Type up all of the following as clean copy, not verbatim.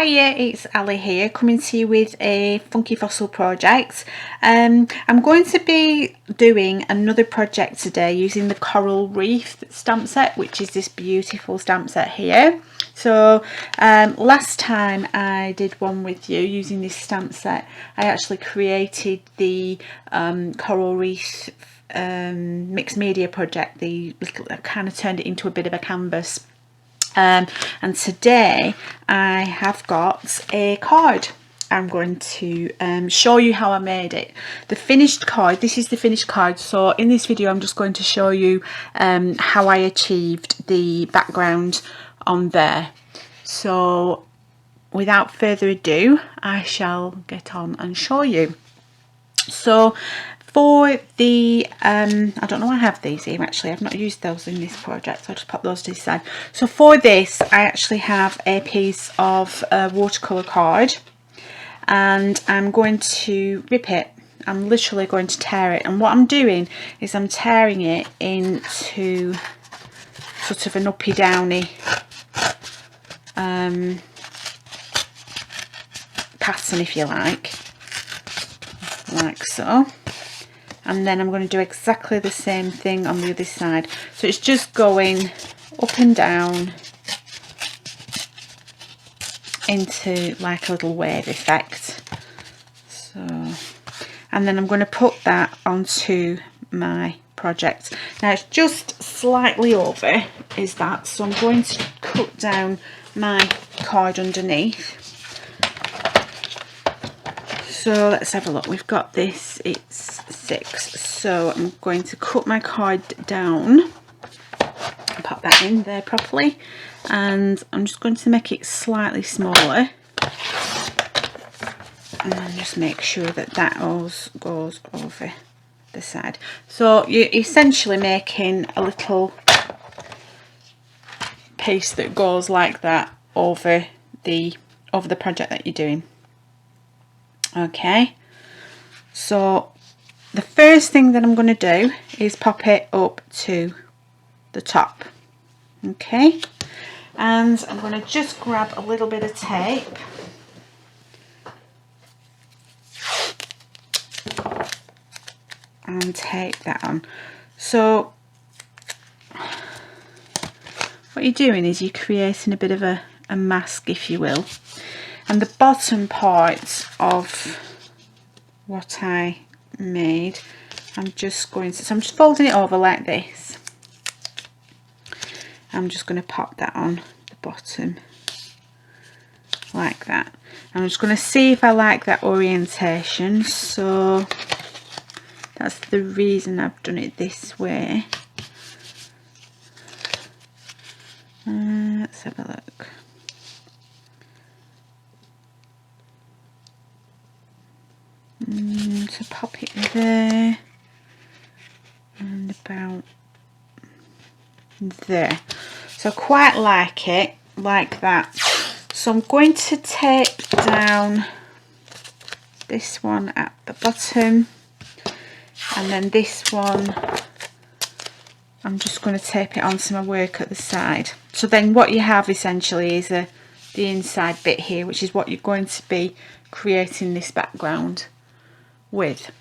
Hiya, it's Ali here, coming to you with a funky fossil project. I'm going to be doing another project today using the Coral Reef stamp set, which is this beautiful stamp set here. So last time I did one with you using this stamp set, I actually created the Coral Reef mixed media project. I kind of turned it into a bit of a canvas. And today I have got a card. I'm going to show you how I made it. The finished card, this is the finished card. So in this video I'm just going to show you how I achieved the background on there. So without further ado, I shall get on and show you. So for the, I don't know, I have these here actually, I've not used those in this project, so I'll just pop those to the side. So for this, I actually have a piece of watercolour card, and I'm going to rip it. I'm literally going to tear it, and what I'm doing is I'm tearing it into sort of an uppy downy pattern, if you like so. And then I'm going to do exactly the same thing on the other side. So it's just going up and down into like a little wave effect. So, and then I'm going to put that onto my project. Now it's just slightly over, is that? So I'm going to cut down my card underneath. So let's have a look. We've got this, it's 6. So I'm going to cut my card down, pop that in there properly, and I'm just going to make it slightly smaller, and then just make sure that that all goes over the side. So you're essentially making a little piece that goes like that over the project that you're doing. Okay, so the first thing that I'm going to do is pop it up to the top. Okay, and I'm going to just grab a little bit of tape and tape that on. So what you're doing is you're creating a bit of a mask, if you will. And the bottom part of what I made, I'm just going to, so I'm just folding it over like this. I'm just going to pop that on the bottom like that. I'm just going to see if I like that orientation. So that's the reason I've done it this way. Let's have a look. So pop it there and about there. So I quite like it like that. So I'm going to tape down this one at the bottom, and then this one I'm just going to tape it onto my work at the side. So then what you have essentially is the inside bit here, which is what you're going to be creating this background with.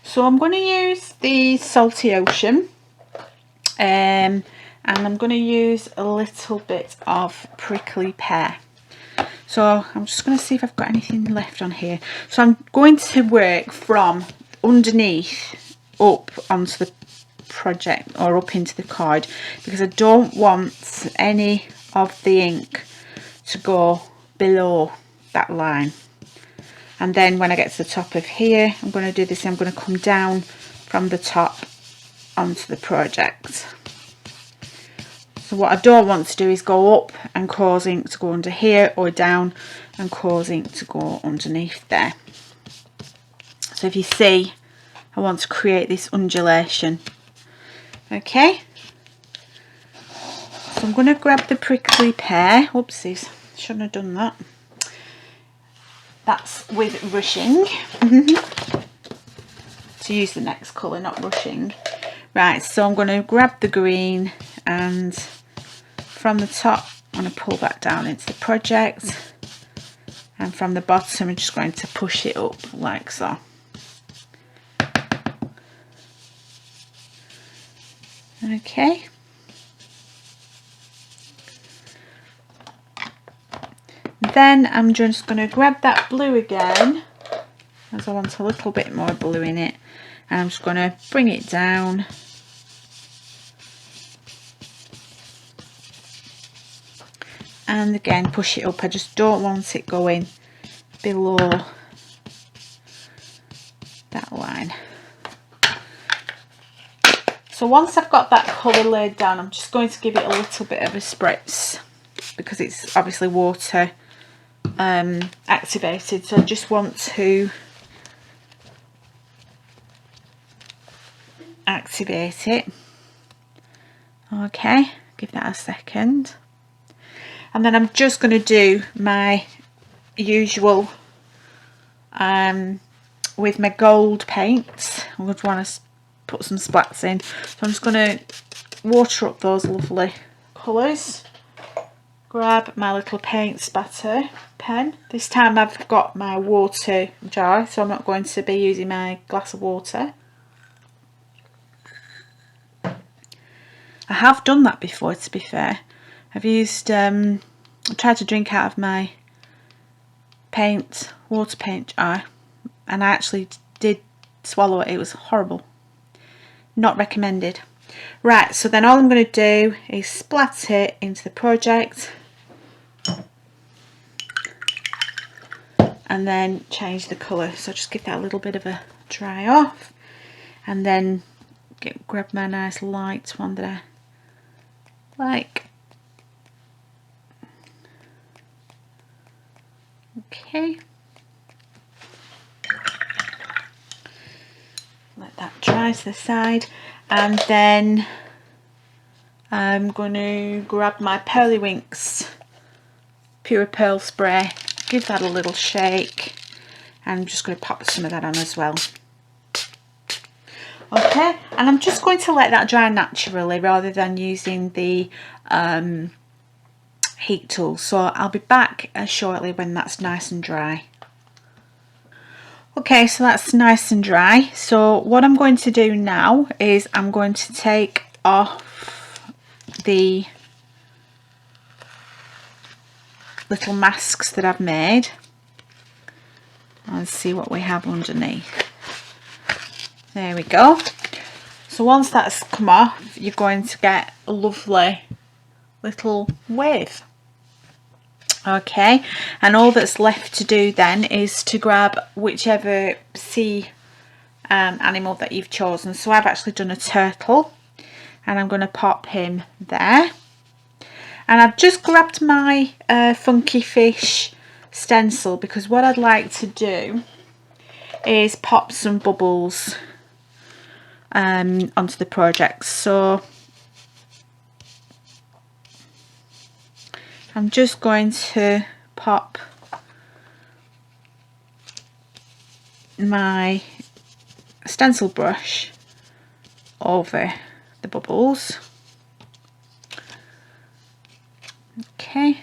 So I'm going to use the Salty Ocean, and I'm going to use a little bit of prickly pear. So I'm just going to see if I've got anything left on here. So I'm going to work from underneath up onto the project, or up into the card, because I don't want any of the ink to go below that line. And then when I get to the top of here, I'm going to do this. I'm going to come down from the top onto the project. So what I don't want to do is go up and cause ink to go under here, or down and cause ink to go underneath there. So if you see, I want to create this undulation. Okay. So I'm going to grab the prickly pear. Oopsies, shouldn't have done that. That's with rushing. To use the next colour, not rushing. Right, so I'm going to grab the green, and from the top I'm going to pull that down into the project, and from the bottom I'm just going to push it up like so. Okay. Then I'm just going to grab that blue again, as I want a little bit more blue in it, and I'm just going to bring it down and again push it up. I just don't want it going below that line. So once I've got that colour laid down, I'm just going to give it a little bit of a spritz because it's obviously water activated, so I just want to activate it. Okay, give that a second, and then I'm just going to do my usual with my gold paints. I'm going to want to put some splats in, so I'm just going to water up those lovely colours. Grab my little paint spatter pen. This time I've got my water jar, so I'm not going to be using my glass of water. I have done that before, to be fair. I've used, I tried to drink out of my water paint jar, and I actually did swallow it. It was horrible. Not recommended. Right, so then all I'm going to do is splat it into the project and then change the colour. So just give that a little bit of a dry off, and then grab my nice light one that I like. Okay. Let that dry to the side, and then I'm going to grab my Pearlywinks Pure Pearl spray, give that a little shake, and I'm just going to pop some of that on as well. Okay, and I'm just going to let that dry naturally rather than using the heat tool, so I'll be back shortly when that's nice and dry. Okay, so that's nice and dry. So what I'm going to do now is I'm going to take off the little masks that I've made and see what we have underneath. There we go. So once that's come off, you're going to get a lovely little wave. Okay, and all that's left to do then is to grab whichever sea animal that you've chosen. So I've actually done a turtle, and I'm going to pop him there. And I've just grabbed my funky fish stencil, because what I'd like to do is pop some bubbles onto the project. So I'm just going to pop my stencil brush over the bubbles. Okay.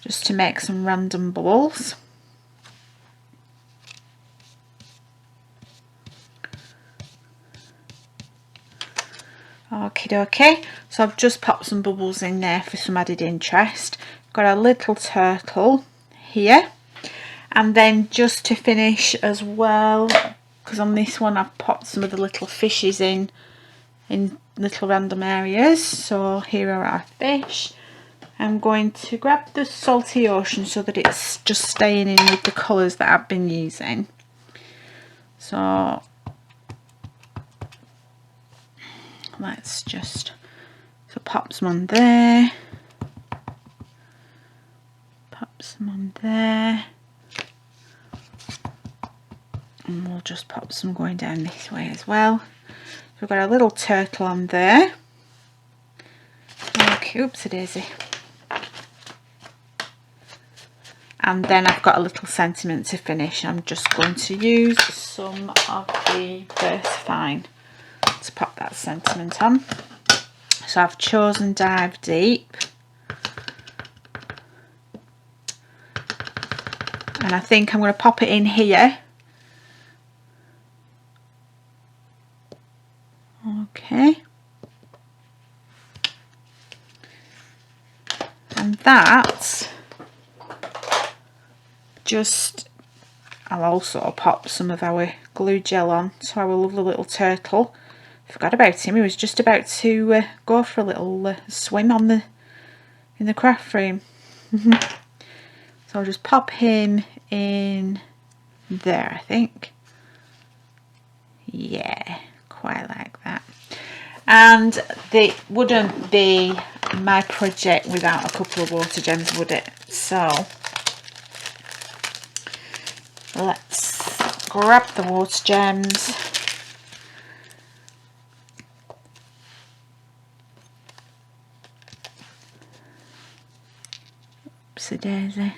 Just to make some random bubbles. Okie dokie, so I've just popped some bubbles in there for some added interest. Got a little turtle here, and then just to finish as well, because on this one I've popped some of the little fishes in little random areas. So here are our fish. I'm going to grab the salty ocean so that it's just staying in with the colours that I've been using. So let's just pop some on there, pop some on there, and we'll just pop some going down this way as well. So we've got a little turtle on there. Okay, oopsie daisy. And then I've got a little sentiment to finish. I'm just going to use some of the Versafine to pop that sentiment on. So I've chosen Dive Deep. And I think I'm going to pop it in here. Okay. And that, I'll also pop some of our glue gel on to our lovely little turtle. Forgot about him, he was just about to go for a little swim in the craft room. So I'll just pop him in there, I think. Yeah, quite like that. And it wouldn't be my project without a couple of water gems, would it? So let's grab the water gems. Oopsie daisy.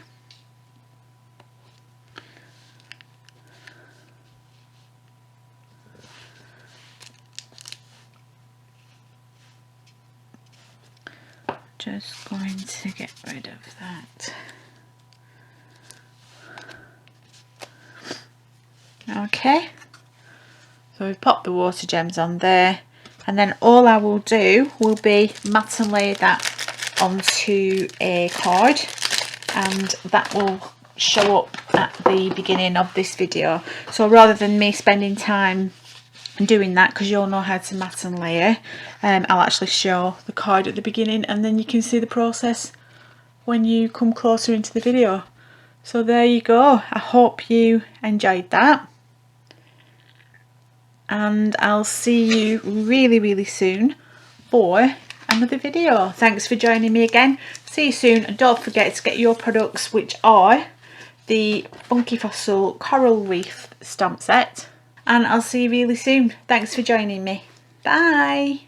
Just going to get rid of that. Okay, so we've popped the water gems on there, and then all I will do will be matte and lay that onto a card, and that will show up at the beginning of this video. So rather than me spending time doing that, because you'll know how to matte and layer, I'll actually show the card at the beginning, and then you can see the process when you come closer into the video. So there you go. I hope you enjoyed that, and I'll see you really soon for another video. Thanks for joining me again. See you soon, and don't forget to get your products, which are the Funky Fossil Coral Reef stamp set, and I'll see you really soon. Thanks for joining me. Bye.